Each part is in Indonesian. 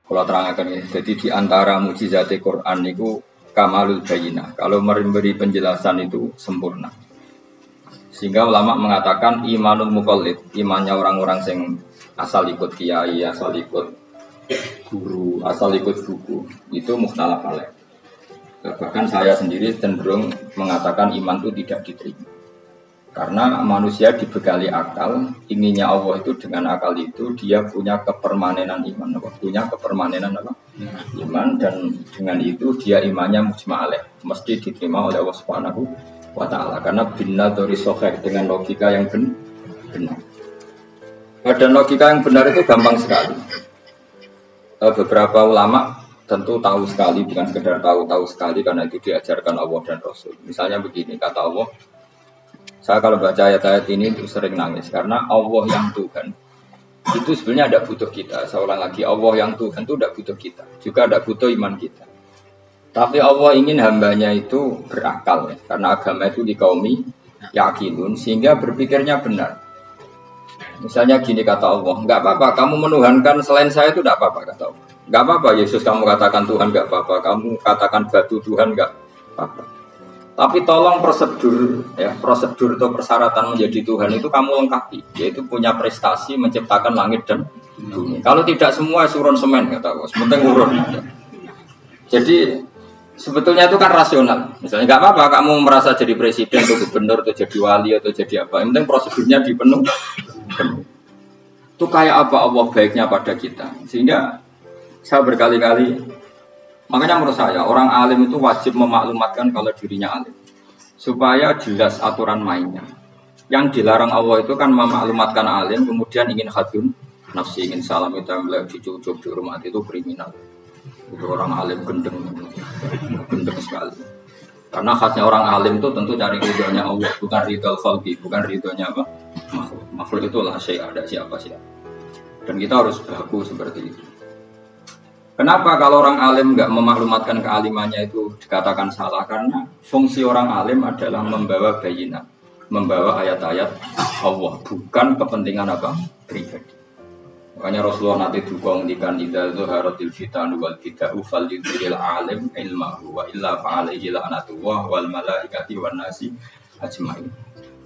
Kalau terangkan ini, jadi di antara mukjizat Quran itu kamalul bayinah. Kalau memberi penjelasan itu sempurna. Sehingga ulama mengatakan imanul muqallid, imannya orang-orang yang asal ikut kiai, asal ikut guru, asal ikut buku, itu mukhtalaf alaih. Bahkan saya sendiri cenderung mengatakan iman itu tidak diterima. Karena manusia dibekali akal, inginnya Allah itu dengan akal itu dia punya kepermanenan iman, punya kepermanenan apa? Iman, dan dengan itu dia imannya mujma' alaih, mesti diterima oleh Allah Subhanahu wa ta'ala. Karena binna dari sohek dengan logika yang benar. Dan logika yang benar itu gampang sekali. Beberapa ulama tentu tahu sekali, bukan sekedar tahu sekali, karena itu diajarkan Allah dan Rasul. Misalnya begini, kata Allah, saya kalau baca ayat-ayat ini itu sering nangis, karena Allah yang Tuhan itu sebenarnya tidak butuh kita. Saya ulang lagi, Allah yang Tuhan itu tidak butuh kita, juga tidak butuh iman kita. Tapi Allah ingin hambanya itu berakal, ya. Karena agama itu dikaumi yakinun, sehingga berpikirnya benar. Misalnya gini kata Allah, enggak apa-apa, kamu menuhankan selain saya itu tidak apa-apa, kata Allah. Enggak apa-apa, Yesus kamu katakan Tuhan, enggak apa-apa, kamu katakan batu Tuhan, enggak apa-apa. Tapi tolong prosedur atau persyaratan menjadi Tuhan itu kamu lengkapi, yaitu punya prestasi menciptakan langit dan bumi. Kalau tidak semua surun semen, kata Allah, sepenting urun. Jadi sebetulnya itu kan rasional. Misalnya nggak apa-apa kamu merasa jadi presiden atau gubernur atau jadi wali atau jadi apa, yang penting prosedurnya dipenuhi. Itu kayak apa Allah baiknya pada kita. Sehingga saya berkali-kali, makanya menurut saya orang alim itu wajib memaklumatkan kalau dirinya alim, supaya jelas aturan mainnya. Yang dilarang Allah itu kan memaklumatkan alim kemudian ingin hadun nafsi, ingin salam itu dicucuk dihormati, itu kriminal. Itu orang alim gendeng sekali. Karena khasnya orang alim itu tentu cari ridhonya Allah, bukan ridho khalqi, bukan ridhonya apa? Makhluk itu lah ada siapa. Dan kita harus baku seperti itu. Kenapa kalau orang alim nggak memaklumatkan kealimannya itu dikatakan salah? Karena fungsi orang alim adalah membawa bayinah, membawa ayat-ayat Allah, bukan kepentingan apa? Pribadi. Makanya Rasulullah nanti juga menghentikan idza zuharatil fitan wal bid'ah fal yudhil alim ilmahu wa illa fa'alaihi la'natullah wal malaikati wan nasi ajmain.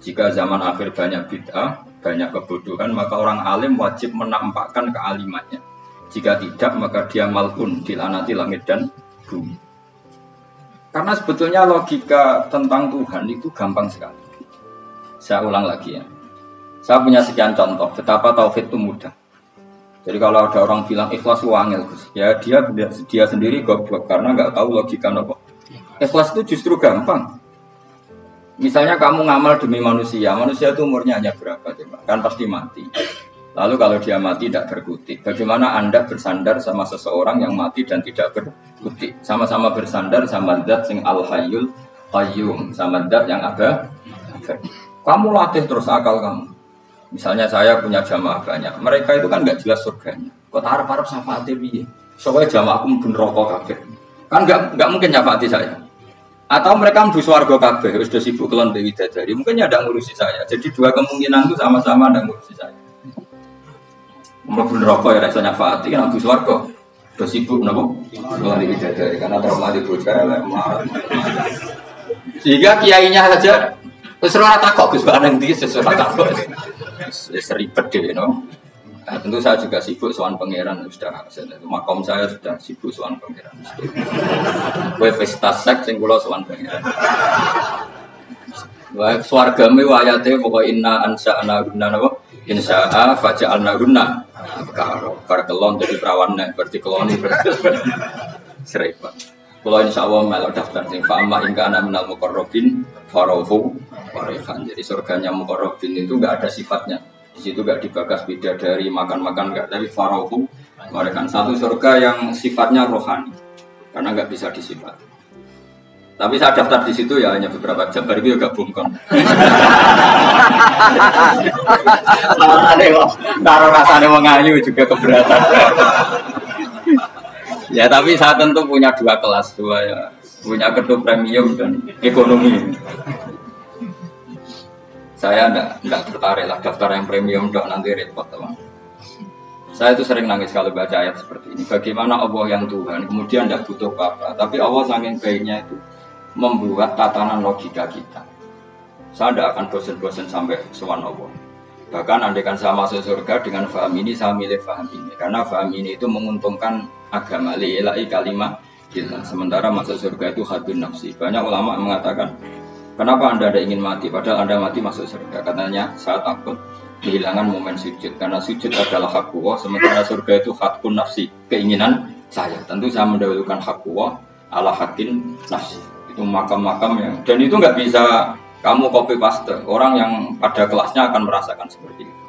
Jika zaman akhir banyak bid'ah, banyak kebodohan, maka orang alim wajib menampakkan kealimannya. Jika tidak, maka dia mal'un, dilaknati langit dan bumi. Karena sebetulnya logika tentang Tuhan itu gampang sekali. Saya ulang lagi ya. Saya punya sekian contoh betapa tauhid itu mudah. Jadi kalau ada orang bilang ikhlas wangil, ya dia sendiri goblok karena nggak tahu logika apa. Ikhlas itu justru gampang. Misalnya kamu ngamal demi manusia itu umurnya hanya berapa? Kan pasti mati. Lalu kalau dia mati tidak berkutik, bagaimana Anda bersandar sama seseorang yang mati dan tidak berkutik? Sama-sama bersandar sama zat sing al-hayyul qayyum, sama zat yang ada. Kamu latih terus akal kamu. Misalnya saya punya jamaah banyak, mereka itu kan nggak jelas surganya. Kok harap-harap syafaatnya piye? Soalnya jamaahku mungkin rokok kabeh. Kan nggak mungkin syafaati saya. Atau mereka mlebu swarga kabeh, wis do sibuk kelon dewi dadari. Mungkin ya ndak ngurusi saya. Jadi dua kemungkinan itu sama-sama ndak ngurusi saya. Mlebu neraka ya rasanya syafaati kan mlebu swarga. Do sibuk napa? Kelon dewi dadari karena trauma di bocah elek melarat. Sehingga kiainya saja wis ora takok Gus Pak nang ndi sesuatu takok. Seribet deh, no. Nah, tentu saya juga sibuk soal pangeran sudah. Makom saya sudah sibuk soal pangeran. Kue pesta seks yang kulo soal pangeran. Wah, swargame wayate pokok inna ansa'na guna napa? Insya'a faja'alna guna. Karo kelon jadi perawan berarti keloni. Seribet. Kalau insyaallah melok daftar sing fa'ama in kana minal muqarrabin farahu warihan. Jadi surganya muqarrabin itu enggak ada sifatnya. Di situ enggak dibagas bidadari makan-makan enggak, tapi farahu warihan. Satu surga yang sifatnya rohani. Karena enggak bisa disifat. Tapi saya daftar di situ ya hanya beberapa jam baru itu gabung kon. Taruh rasanya mengayu juga keberatan. Ya tapi saya tentu punya dua kelas, ya. Punya kedua premium dan ekonomi. Saya enggak tertarik lah daftar yang premium dok nanti repot teman. Saya itu sering nangis kalau baca ayat seperti ini. Bagaimana Allah yang Tuhan, kemudian tidak butuh apa-apa. Tapi Allah saking baiknya itu membuat tatanan logika kita. Saya tidak akan bosan-bosan sampai sowan Allah. Bahkan andaikan saya masuk surga dengan faham ini, saya milih faham ini. Karena faham ini itu menguntungkan agama. Li'ilai kalimah kita. Sementara masuk surga itu hadun nafsi. Banyak ulama mengatakan, kenapa Anda ada ingin mati? Padahal Anda mati masuk surga. Katanya, saya takut kehilangan momen sujud. Karena sujud adalah hak Allah. Sementara surga itu hakun nafsi. Keinginan saya. Tentu saya mendahulukan hak Allah ala hakin nafsi. Itu makam-makam yang. Dan itu nggak bisa kamu copy paste. Orang yang pada kelasnya akan merasakan seperti itu.